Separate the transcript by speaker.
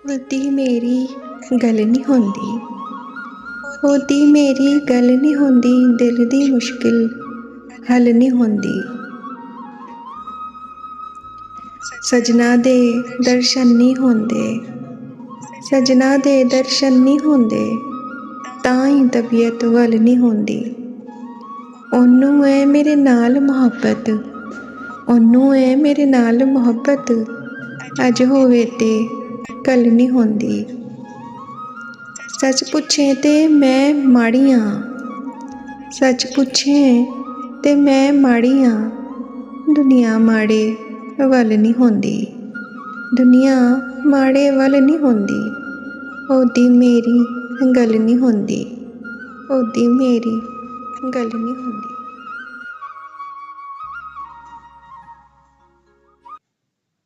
Speaker 1: ਉਹਦੀ ਮੇਰੀ ਗੱਲ ਨਹੀਂ ਹੁੰਦੀ, ਉਹਦੀ ਮੇਰੀ ਗੱਲ ਨਹੀਂ ਹੁੰਦੀ, ਦਿਲ ਦੀ ਮੁਸ਼ਕਿਲ ਹੱਲ ਨਹੀਂ ਹੁੰਦੀ। ਸਜਣਾ ਦੇ ਦਰਸ਼ਨ ਨਹੀਂ ਹੁੰਦੇ, ਸਜਣਾ ਦੇ ਦਰਸ਼ਨ ਨਹੀਂ ਹੁੰਦੇ, ਤਾਂ ਹੀ ਤਬੀਅਤ ਵੱਲ ਨਹੀਂ ਹੁੰਦੀ। ਉਹਨੂੰ ਹੈ ਮੇਰੇ ਨਾਲ ਮੁਹੱਬਤ, ਉਹਨੂੰ ਹੈ ਮੇਰੇ ਨਾਲ ਮੁਹੱਬਤ, ਅੱਜ ਹੋਵੇ ਤੇ ਕੱਲ ਨਹੀਂ ਹੁੰਦੀ। ਸੱਚ ਪੁੱਛੇ ਤੇ ਮੈਂ ਮਾੜੀ ਆਂ, ਸੱਚ ਪੁੱਛੇ ਤੇ ਮੈਂ ਮਾੜੀ ਆਂ, ਦੁਨੀਆ ਮਾੜੇ ਵੱਲ ਨਹੀਂ ਹੁੰਦੀ, ਦੁਨੀਆ ਮਾੜੇ ਵੱਲ ਨਹੀਂ ਹੁੰਦੀ। ਉਹਦੀ ਮੇਰੀ ਗੱਲ ਨਹੀਂ ਹੁੰਦੀ, ਉਹਦੀ ਮੇਰੀ ਗੱਲ ਨਹੀਂ ਹੁੰਦੀ।